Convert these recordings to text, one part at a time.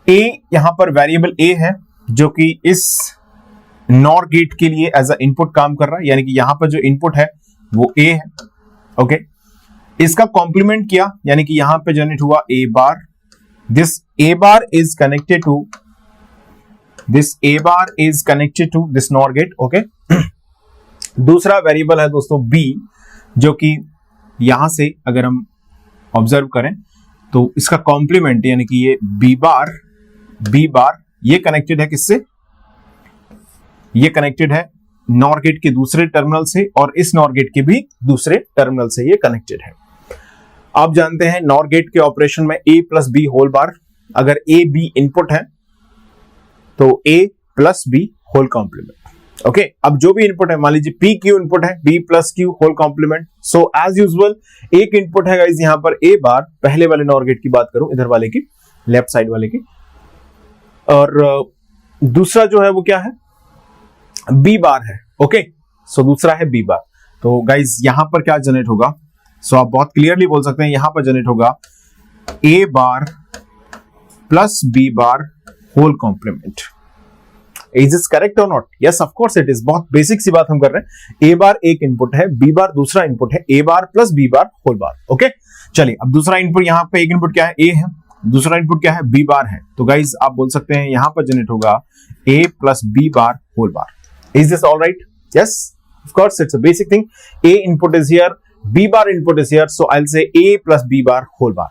ए यहां पर वेरिएबल ए है जो कि इस नॉर गेट के लिए एज अ इनपुट काम कर रहा है, यानी कि यहां पर जो इनपुट है वो ए है। ओके, इसका कॉम्प्लीमेंट किया, यानी कि यहां पे जनरेट हुआ A bar. This A bar is connected to this NOR gate. Okay, दूसरा वेरिएबल है दोस्तों बी, जो कि यहां से अगर हम ऑब्जर्व करें तो इसका कॉम्प्लीमेंट यानी कि ये बी बार ये कनेक्टेड है किससे? ये कनेक्टेड है नॉर गेट के दूसरे टर्मिनल से, और इस नॉर गेट के भी दूसरे टर्मिनल से ये कनेक्टेड है। आप जानते हैं नॉर गेट के ऑपरेशन में a plus B whole bar, अगर a b इनपुट है तो a plus B whole complement. Okay, अब जो भी इनपुट है, मान लीजिए p q इनपुट है, b plus q whole complement. So as usual एक इनपुट है गाइस यहां पर a बार, पहले वाले नॉर गेट की बात करूं, इधर वाले की, लेफ्ट साइड वाले की, और दूसरा जो है वो क्या है? बी बार है। ओके, सो दूसरा है बी बार। तो गाइज यहां पर क्या जनरेट होगा? सो आप बहुत क्लियरली बोल सकते हैं यहां पर जनरेट होगा A bar plus B bar whole complement. Is this correct or not? Yes, of course it is. बहुत बेसिक सी बात हम कर रहे हैं। ए बार एक इनपुट है, बी बार दूसरा इनपुट है, A bar plus B bar whole bar. Okay, चलिए अब दूसरा इनपुट, यहां पे एक इनपुट क्या है? ए है, दूसरा इनपुट क्या है? बी बार है। तो गाइज आप बोल सकते हैं यहां पर जनरेट होगा A plus B bar whole bar. Is this all right? Yes, of course, it's a basic thing. A input is here, B bar input is here, so I'll say A plus B bar whole bar.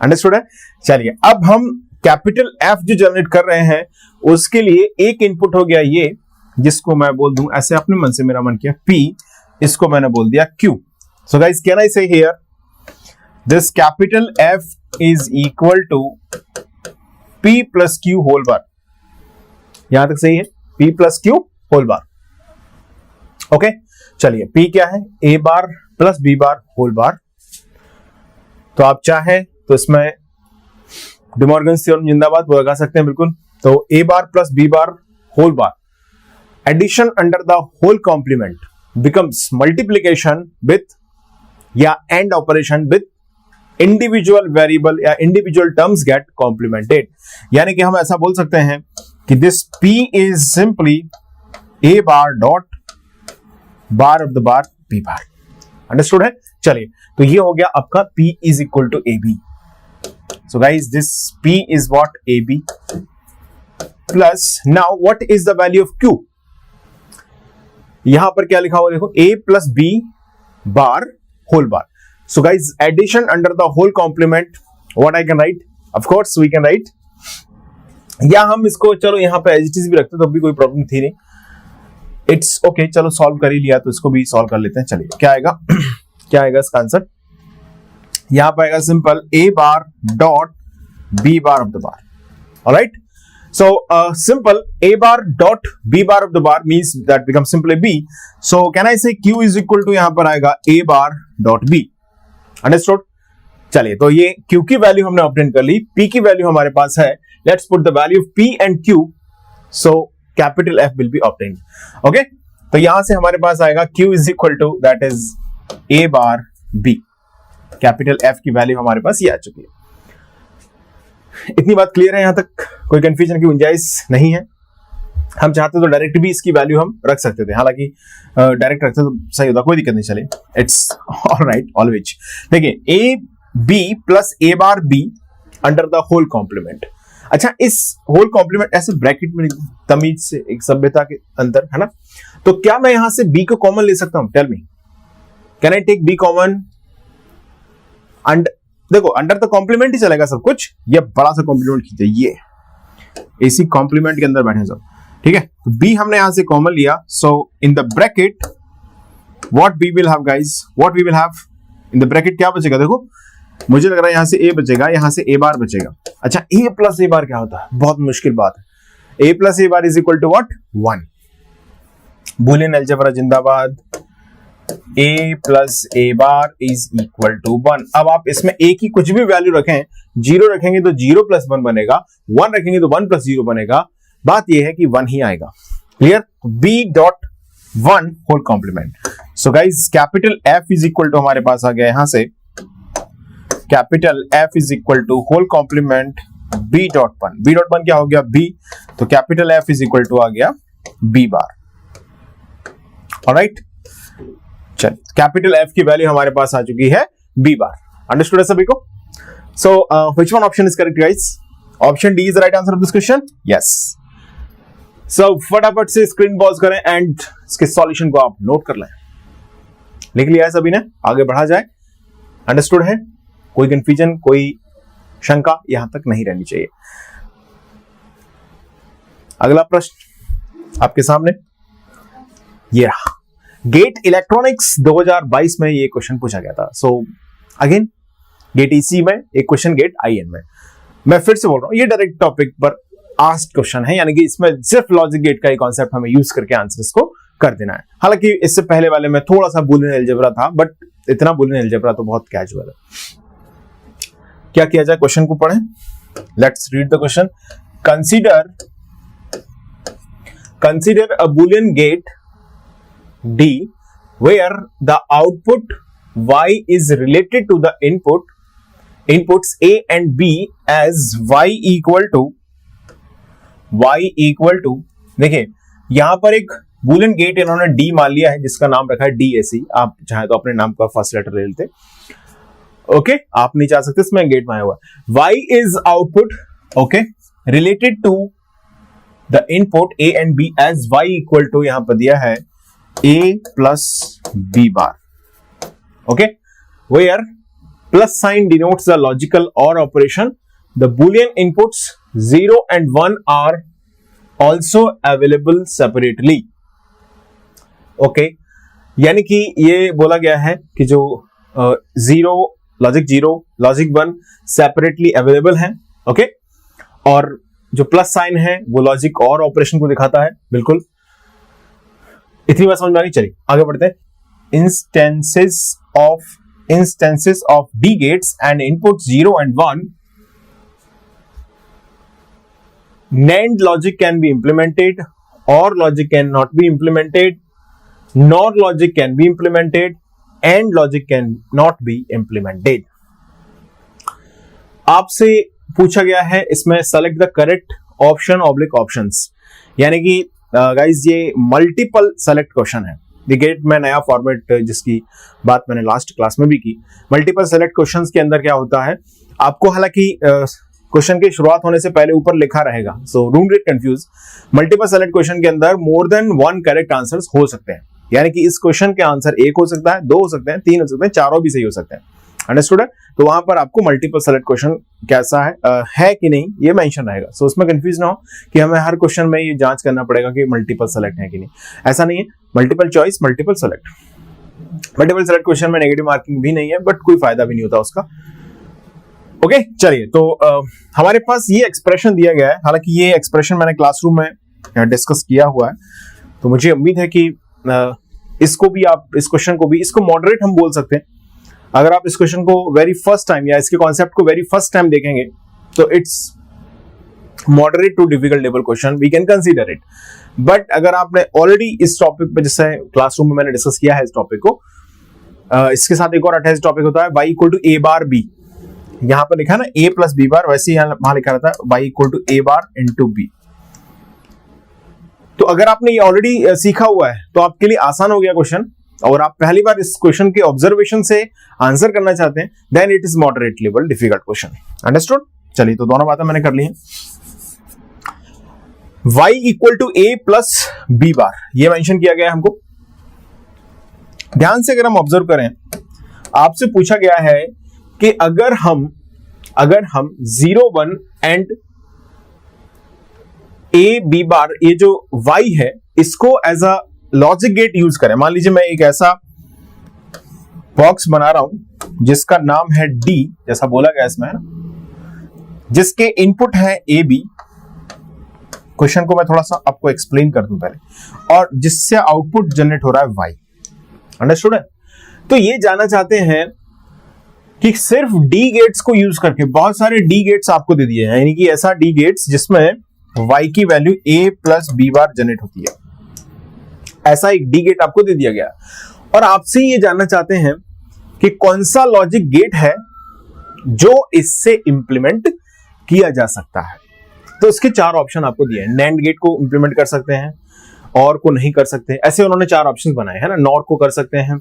Understood है? चलिए अब हम capital F जो generate कर रहे हैं उसके लिए एक इनपुट हो गया ये, जिसको मैं बोल दूं ऐसे, अपने मन से मेरा मन किया P, इसको मैंने बोल दिया Q. So guys, can I say here this capital F is equal to P plus Q whole bar? यहां तक सही है? P plus Q whole bar. Okay, चलिए P क्या है? A bar plus B bar whole bar. तो आप चाहे तो इसमें डिमॉर्गन्स थ्योरम जिंदाबाद वो लगा सकते हैं, बिल्कुल। तो A bar plus B bar whole bar, addition under the whole complement becomes multiplication with या and operation with individual variable या इंडिविजुअल टर्म्स गेट कॉम्प्लीमेंटेड। यानी कि हम ऐसा बोल सकते हैं कि this P is simply A bar dot bar of the bar B bar. Understood है? चलिए, तो ये हो गया आपका P is equal to AB। So guys this P is what? AB plus, now what is the value of Q? यहां पर क्या लिखा हुआ देखो, A plus B bar whole bar. So guys addition under the whole complement, what I can write? Of course we can write, या हम इसको चलो यहां पे एज इट इज भी रखते तो भी कोई प्रॉब्लम थी नहीं। इट्स ओके, चलो सॉल्व कर ही लिया तो इसको भी सॉल्व कर लेते हैं। चलिए क्या आएगा? क्या आएगा इसका आंसर? यहां पर आएगा simple A bar dot B bar of the bar. Alright, so simple A bar dot B bar of the bar means that become simply B। So can I से Q इज इक्वल टू, यहां पर आएगा A bar dot B। Understood? चलिए, तो ये Q की value हमने obtain कर ली, P की वैल्यू हमारे पास है। Let's put the value of P and Q, so capital F will be obtained. Okay, तो यहां से हमारे पास आएगा Q is equal to that is A bar B. Capital F की वैल्यू हमारे पास ये आ चुकी है। इतनी बात क्लियर है? यहां तक कोई कंफ्यूजन की गुंजाइश नहीं है। हम चाहते तो डायरेक्ट भी इसकी वैल्यू हम रख सकते थे, हालांकि डायरेक्ट रखते तो सही होता, कोई दिक्कत नहीं। चलिए, इट्स ऑलराइट ऑलवेज। देखिए A B plus A bar B under the whole complement. अच्छा, इस होल कॉम्प्लीमेंट ऐसे ब्रैकेट में तमीज से, एक सभ्यता के अंदर, है ना? तो क्या मैं यहां से B को कॉमन ले सकता हूं? Tell me, can I take B common? देखो अंडर द कॉम्प्लीमेंट ही चलेगा सब कुछ। ये बड़ा सा कॉम्प्लीमेंट खींचे, ये इसी कॉम्प्लीमेंट के अंदर बैठे सब, ठीक है? तो B हमने यहां से कॉमन लिया। So in the bracket what we will have guys, what we will have in the bracket, क्या बचेगा? देखो मुझे लग रहा है यहां से A बचेगा, यहां से A बार बचेगा। अच्छा, A प्लस A बार क्या होता है? बहुत मुश्किल बात है। A plus A bar is equal to what? 1। Boolean algebra जिंदाबाद। A plus A bar is equal to 1। अब आप इसमें A की कुछ भी वैल्यू रखें, 0 रखेंगे तो 0 प्लस 1 बनेगा, 1 रखेंगे तो 1 प्लस 0 बनेगा। बात यह है कि 1 ही आएगा। Clear? B dot 1 whole complement. So guys capital F is equal to हमारे पास आ गया यहां से, capital F is equal to whole complement b.1 b.1 क्या हो गया b, तो capital F is equal to आ गया b बार। ऑलराइट, चलिए कैपिटल F की वैल्यू हमारे पास आ चुकी है b बार। अंडरस्टूड है सभी को? So which one option is correct guys? Option D is the right answer of this question. Yes, so फटाफट से स्क्रीन पॉज करें एंड इसके सॉल्यूशन को आप नोट कर लें। लिख लिया है सभी ने? आगे बढ़ा जाए। अंडरस्टूड है? कोई कंफ्यूजन, कोई शंका यहां तक नहीं रहनी चाहिए। अगला प्रश्न आपके सामने ये रहा। गेट इलेक्ट्रॉनिक्स 2022 में ये क्वेश्चन पूछा गया था। सो अगेन गेट ईसी में एक क्वेश्चन, गेट आईएन में। मैं फिर से बोल रहा हूं, ये डायरेक्ट टॉपिक पर आस्क्ड क्वेश्चन है, यानी कि इसमें सिर्फ लॉजिक गेट का ही कॉन्सेप्ट हमें यूज करके आंसर्स को कर देना है। हालांकि इससे पहले वाले में थोड़ा सा बूलियन अलजेब्रा था, बट इतना बूलियन अलजेब्रा तो बहुत कैजुअल है। क्या किया जाए, क्वेश्चन को पढ़ें। Let's read the question. Consider a Boolean gate D where the output Y is related to the inputs A and B as Y equal to देखिए यहां पर एक बूलियन गेट इन्होंने D मान लिया है, जिसका नाम रखा है DAC। आप चाहे तो अपने नाम का फर्स्ट लेटर ले लेते। ओके, आप नहीं चाह सकते, इसमें गेट में आया हुआ Y is output, okay, related to the input A and B as Y equal to, यहां पर दिया है A plus B bar, okay, where plus sign denotes the logical OR operation. The Boolean inputs 0 and 1 are also available separately. Okay, यानी कि ये बोला गया है कि जो लॉजिक 1 सेपरेटली अवेलेबल है, ओके, और जो प्लस साइन है वो लॉजिक और ऑपरेशन को दिखाता है। बिल्कुल, इतनी बात समझ में आ गई। चलिए आगे बढ़ते हैं। Instances of D gates and input 0 and 1, NAND logic can be implemented, OR logic cannot be implemented, NOR logic can be implemented, AND logic cannot be implemented. आपसे पूछा गया है इसमें select the correct option oblique options, यानी कि guys ये multiple select question है। ये गेट में नया फॉर्मेट जिसकी बात मैंने लास्ट क्लास में भी की। मल्टीपल सेलेक्ट क्वेश्चंस के अंदर क्या होता है, आपको हालांकि क्वेश्चन की शुरुआत होने से पहले ऊपर लिखा रहेगा, so don't get confuse. Multiple select question के अंदर मोर देन 1 करेक्ट आंसर्स हो सकते हैं, यानी कि इस क्वेश्चन के आंसर 1 हो सकता है, 2 हो सकते हैं, 3 हो सकते हैं, चारों भी सही हो सकते हैं। अंडरस्टूड है? तो वहां पर आपको मल्टीपल सेलेक्ट क्वेश्चन कैसा है कि नहीं ये मेंशन रहेगा। सो उसमें कंफ्यूज ना हो कि हमें हर क्वेश्चन में ये जांच करना पड़ेगा कि मल्टीपल सेलेक्ट है कि नहीं। ऐसा नहीं है, multiple choice multiple select. Multiple select question में नेगेटिव मार्किंग भी नहीं है, बट कोई फायदा भी नहीं होता उसका। ओके, चलिए तो हमारे पास ये एक्सप्रेशन दिया गया है। हालांकि ये एक्सप्रेशन मैंने क्लासरूम में डिस्कस किया हुआ है, तो मुझे उम्मीद है कि इसको भी आप, इस क्वेश्चन को भी, इसको मॉडरेट हम बोल सकते हैं। अगर आप इस क्वेश्चन को वेरी फर्स्ट टाइम या इसके कॉन्सेप्ट को वेरी फर्स्ट टाइम देखेंगे तो it's moderate to difficult level question, we can consider it. But अगर आपने ऑलरेडी इस टॉपिक पे, जैसे क्लासरूम में मैंने डिस्कस किया है इस टॉपिक को, इसके साथ एक और अटैच टॉपिक होता है y equal to a bar b। यहां पर लिखा है ना a प्लस b बार, वैसे ही वहां लिखा रहता है y equal to a bar into b। तो अगर आपने ये ऑलरेडी सीखा हुआ है तो आपके लिए आसान हो गया क्वेश्चन, और आप पहली बार इस क्वेश्चन के ऑब्जर्वेशन से आंसर करना चाहते हैं, then it is moderate level difficult question. Understood? चलिए, तो दोनों बातें मैंने कर ली हैं। y equal to a plus b bar, ये मेंशन किया गया है हमको। ध्यान से अगर हम ऑब्जर्व करें, आपसे पूछा गया है कि अगर हम 0 1 एंड a b बार, ये जो y है, इसको as a logic gate use करें। मान लीजिए मैं एक ऐसा बॉक्स बना रहा हूं जिसका नाम है D, जैसा बोला गया इसमें, जिसके इनपुट है ए बी। क्वेश्चन को मैं थोड़ा सा आपको एक्सप्लेन कर दूं पहले, और जिससे आउटपुट जनरेट हो रहा है y। अंडरस्टूड है? तो ये जानना चाहते हैं कि सिर्फ D गेट्स को यूज करके, बहुत सारे D गेट्स आपको दे दिए हैं, यानी कि ऐसा D गेट्स जिसमें y की value a plus b bar generate होती है, ऐसा एक D गेट आपको दे दिया गया। और आपसे ये जानना चाहते हैं कि कौन सा लॉजिक गेट है जो इससे इंप्लीमेंट किया जा सकता है। तो इसके 4 ऑप्शन आपको दिए हैं। नैंड गेट को इंप्लीमेंट कर सकते हैं, और को नहीं कर सकते, ऐसे उन्होंने 4 ऑप्शन बनाए हैं ना। नॉर को कर सकते हैं,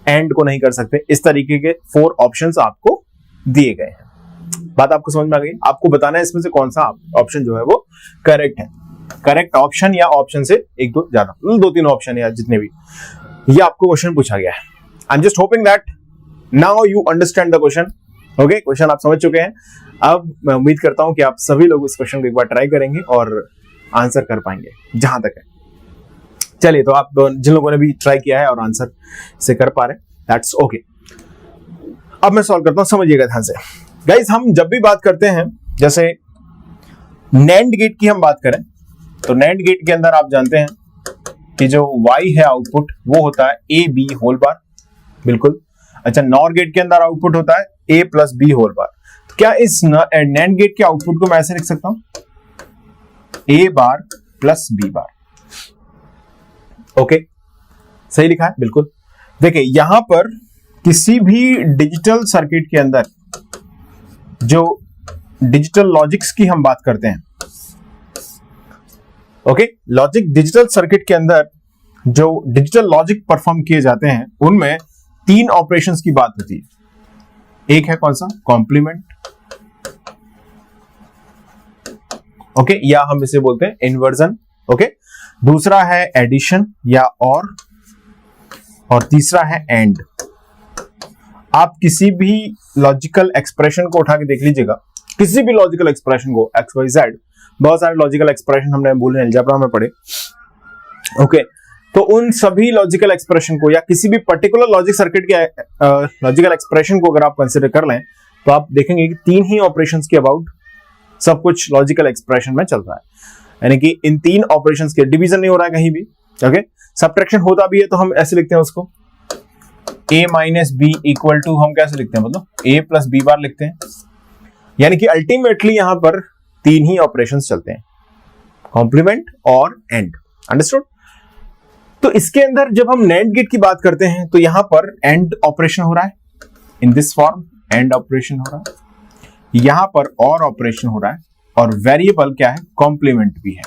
एंड को नहीं कर सकते, इस तरीके के 4 ऑप्शंस आपको दिए गए हैं। बात आपको समझ में आ गई? आपको बताना है इसमें से कौन सा ऑप्शन जो है वो करेक्ट है। करेक्ट ऑप्शन या ऑप्शन से एक दो ज्यादा, 2-3 ऑप्शन या जितने भी, ये आपको क्वेश्चन पूछा गया है। I am just hoping that now you understand the question. Okay, question आप समझ चुके हैं। अब मैं उम्मीद करता हूं कि आप सभी लोग इस क्वेश्चन को एक बार ट्राई करेंगे और आंसर कर पाएंगे जहां तक है। चलिए, तो आप जिन लोगों ने भी ट्राई किया है और आंसर से कर पा रहे, दैट्स ओके। अब मैं सॉल्व करता हूं, समझिएगा ध्यान से गाइस। हम जब भी बात करते हैं, जैसे नैंड गेट की हम बात करें, तो नैंड गेट के अंदर आप जानते हैं कि जो y है आउटपुट, वो होता है a b होल बार। बिल्कुल। अच्छा, नॉर गेट के अंदर आउटपुट होता है a plus b whole bar. तो क्या इस नैंड गेट के आउटपुट को मैं ऐसे लिख सकता हूं, a bar plus b bar. Okay, सही लिखा है? बिल्कुल। देखिए, यहां पर किसी भी डिजिटल सर्किट के अंदर जो डिजिटल लॉजिक्स की हम बात करते हैं, ओके, लॉजिक डिजिटल सर्किट के अंदर जो डिजिटल लॉजिक परफॉर्म किए जाते हैं, उनमें 3 ऑपरेशंस की बात होती है। एक है कौन सा? कॉम्प्लीमेंट, ओके, या हम इसे बोलते हैं इन्वर्जन। ओके, दूसरा है एडिशन या और तीसरा है एंड। आप किसी भी लॉजिकल एक्सप्रेशन को उठा के देख लीजिएगा, किसी भी लॉजिकल एक्सप्रेशन को, एक्स वाई जेड, बहुत सारे लॉजिकल एक्सप्रेशन हमने बूलियन अलजेब्रा में पढ़े। ओके, तो उन सभी लॉजिकल एक्सप्रेशन को या किसी भी पर्टिकुलर लॉजिक सर्किट के लॉजिकल एक्सप्रेशन को अगर आप कंसिडर कर लें, तो आप देखेंगे कि 3 ही ऑपरेशंस के अबाउट सब कुछ लॉजिकल एक्सप्रेशन में चल रहा है। यानी कि इन 3 ऑपरेशंस के डिवीजन नहीं हो रहा है कहीं भी। ओके, सब्ट्रैक्शन होता भी है तो हम ऐसे लिखते हैं उसको, a minus B equal to, हम कैसे लिखते हैं, मतलब a प्लस बी बार लिखते हैं। यानी कि अल्टीमेटली यहां पर 3 ही ऑपरेशंस चलते हैं, कॉम्प्लीमेंट और एंड। अंडरस्टूड? तो इसके अंदर जब हम नैंड गेट की बात करते हैं, तो यहां पर एंड ऑपरेशन हो रहा है, in this form and operation हो रहा है, यहां पर और ऑपरेशन हो रहा है, और वेरिएबल क्या है? कॉम्प्लीमेंट भी है।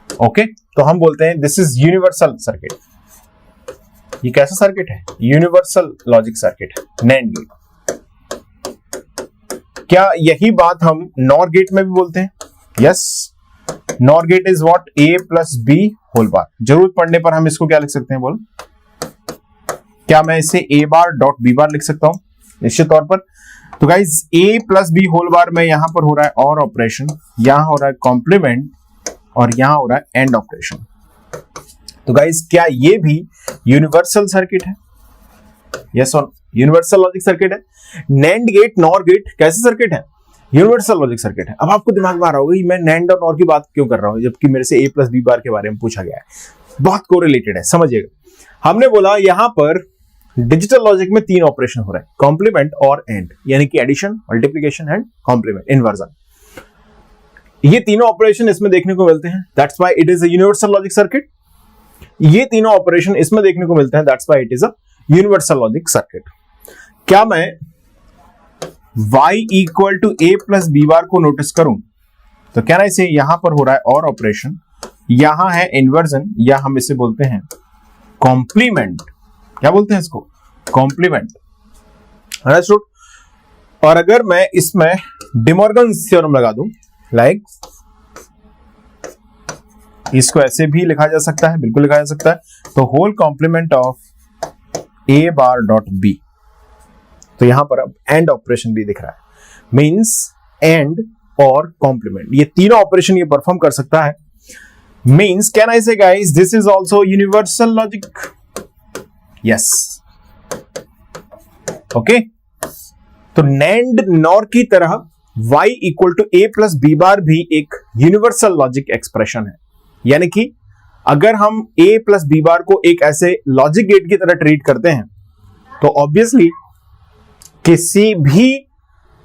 ओके, तो हम बोलते हैं दिस इज यूनिवर्सल सर्किट। ये कैसा सर्किट है? यूनिवर्सल लॉजिक सर्किट है, नैंड गेट। क्या यही बात हम नॉर गेट में भी बोलते हैं? Yes, NOR gate is what? a plus B whole bar. जरूरत पड़ने पर हम इसको क्या लिख सकते हैं, बोल? क्या मैं इसे a bar dot b bar लिख सकता हूं? निश्चित तौर पर। तो guys, a plus B whole bar में यहां पर हो रहा है और ऑपरेशन, यहां हो रहा है कॉम्प्लीमेंट, और यहां हो रहा है एंड ऑपरेशन। तो गाइज, क्या ये भी यूनिवर्सल सर्किट है? यस और यूनिवर्सल लॉजिक सर्किट है। नैंड गेट, नॉर गेट कैसे सर्किट है? यूनिवर्सल लॉजिक सर्किट है। अब आपको दिमाग में आ रहा होगा कि मैं नैंड और नॉर की बात क्यों कर रहा हूं, जबकि मेरे से a प्लस बी बार के बारे में पूछा गया है। बहुत कोरिलेटेड है, समझिएगा। हमने बोला यहां पर डिजिटल लॉजिक में 3 ऑपरेशन हो रहे हैं, कॉम्प्लीमेंट और एंड, यानी कि addition, multiplication and complement, inversion. ये तीनों ऑपरेशन इसमें देखने को मिलते हैं, that's why it is a universal logic circuit. ये तीनों ऑपरेशन इसमें देखने को मिलते हैं, that's why it is a universal logic circuit. क्या मैं y equal to a plus B bar को नोटिस करूं, तो क्या ना इसे यहां पर हो रहा है और ऑपरेशन, यहां है इन्वर्जन, या हम इसे बोलते हैं कॉम्प्लीमेंट। क्या बोलते हैं इसको? कॉम्प्लीमेंट। अंडरस्टूड? और अगर मैं इसमें डिमॉर्गन्स थ्योरम लगा दूं, लाइक इसको ऐसे भी लिखा जा सकता है, बिल्कुल लिखा जा सकता है, तो whole complement of a bar dot b। तो यहां पर अब एंड ऑपरेशन भी दिख रहा है, मींस एंड और कॉम्प्लीमेंट, ये तीनों ऑपरेशन ये परफॉर्म कर सकता है। Means can I say guys, this is also universal logic. Yes, okay. तो नैंड नॉर की तरह y equal to a plus B bar भी एक यूनिवर्सल लॉजिक एक्सप्रेशन है। यानी कि अगर हम a प्लस बी बार को एक ऐसे लॉजिक गेट की तरह ट्रीट करते हैं, तो ऑब्वियसली किसी भी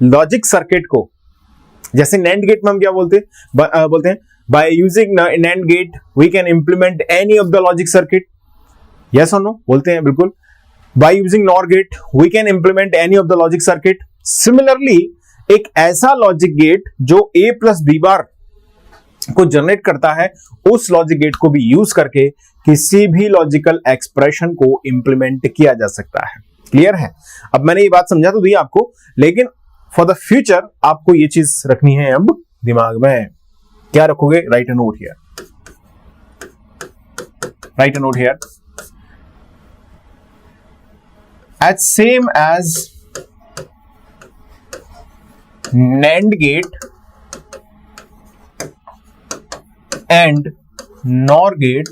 लॉजिक सर्किट को, जैसे नैंड गेट में हम क्या बोलते हैं, by using NAND gate we can implement any of the logic circuit. Yes और नो? बोलते हैं, बिल्कुल। By using NOR gate we can implement any of the logic circuit. Similarly एक ऐसा लॉजिक गेट जो a प्लस बी बार को generate करता है, उस लॉजिक गेट को भी यूज करके किसी भी लॉजिकल एक्सप्रेशन को इंप्लीमेंट किया जा सकता है। क्लियर है? अब मैंने ये बात समझा तो दी आपको, लेकिन फॉर द फ्यूचर आपको ये चीज रखनी है अब दिमाग में। क्या रखोगे? Right a note here, right a note here. as same as NAND gate and NOR gate,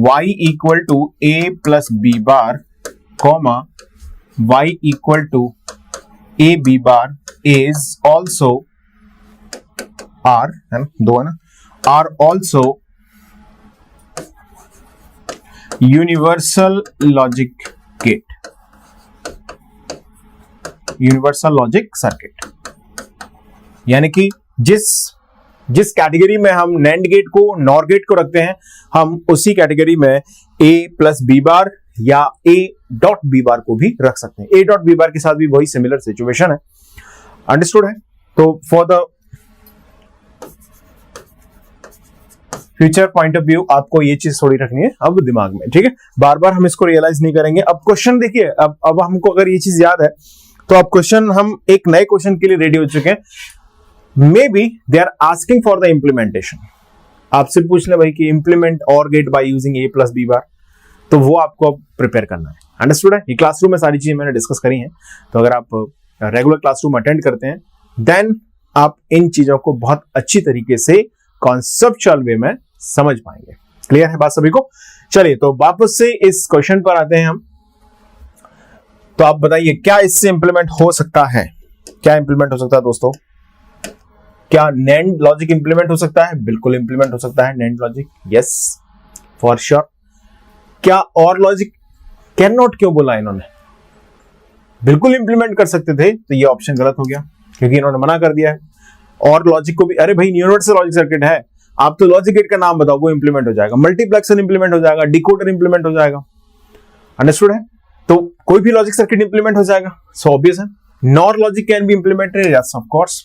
y equal to a plus b bar, comma y equal to a b bar is also r, है ना, दो है ना, are also universal logic gate, universal logic circuit. यानी कि जिस category में हम नैंड गेट को, नॉर गेट को रखते हैं, हम उसी कैटेगरी में a प्लस बी बार या a डॉट बी बार को भी रख सकते हैं। a डॉट बी बार के साथ भी वही सिमिलर सिचुएशन है। अंडरस्टूड है? तो for the future point of view आपको ये चीज थोड़ी रखनी है अब दिमाग में, ठीक है? बार बार हम इसको रियलाइज नहीं करेंगे। अब क्वेश्चन देखिए, अब हमको अगर ये चीज याद है तो अब क्वेश्चन, हम एक नए क्वेश्चन के लिए रेडी हो चुके हैं। Maybe they are asking for the implementation. आपसे पूछ ले भाई कि implement OR gate by using a plus B bar, तो वो आपको अब प्रिपेयर करना है। अंडरस्टूड है? ये क्लासरूम में सारी चीजें मैंने डिस्कस करी हैं, तो अगर आप रेगुलर क्लासरूम अटेंड करते हैं देन आप इन चीजों को बहुत अच्छी तरीके से कॉन्सेप्चुअल वे में समझ पाएंगे। क्लियर है बात सभी को? चलिए तो वापस से इस क्वेश्चन पर आते हैं हम। तो आप बताइए क्या इससे इंप्लीमेंट हो सकता है? क्या इंप्लीमेंट हो सकता है दोस्तों? क्या नैंड लॉजिक इंप्लीमेंट हो सकता है? बिल्कुल इंप्लीमेंट हो सकता है NAND logic, yes for sure. क्या और लॉजिक कैन नॉट क्यों बोला इन्होंने? बिल्कुल इंप्लीमेंट कर सकते थे, तो ये ऑप्शन गलत हो गया क्योंकि इन्होंने मना कर दिया है। और लॉजिक को भी, अरे भाई यूनिवर्सल लॉजिक सर्किट है, आप तो लॉजिक गेट का नाम बताओ, वो इंप्लीमेंट हो जाएगा, मल्टीप्लेक्सर इंप्लीमेंट हो जाएगा, डिकोडर इंप्लीमेंट हो जाएगा। अंडरस्टूड है? तो कोई भी लॉजिक सर्किट इंप्लीमेंट हो जाएगा, सो ऑब्वियस है। Nor logic can be implemented, yes of course.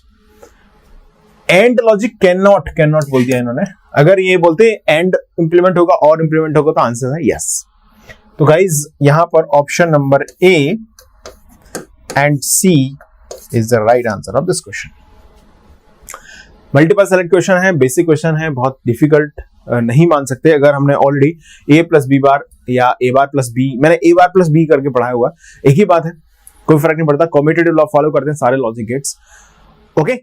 And logic can not बोल दिया इन्होंने। अगर ये बोलते एंड इंप्लीमेंट होगा और इंप्लीमेंट होगा तो आंसर है यस। तो गाइज यहां पर option number A and C is the right answer of this question. Multiple select question है, बेसिक क्वेश्चन है, बहुत डिफिकल्ट नहीं मान सकते। अगर हमने already a plus B bar या a बार प्लस बी, मैंने a बार प्लस बी करके पढ़ाया हुआ, एक ही बात है, कोई फर्क नहीं पड़ता। कम्यूटेटिव लॉ फॉलो करते हैं सारे लॉजिक गेट्स। ओके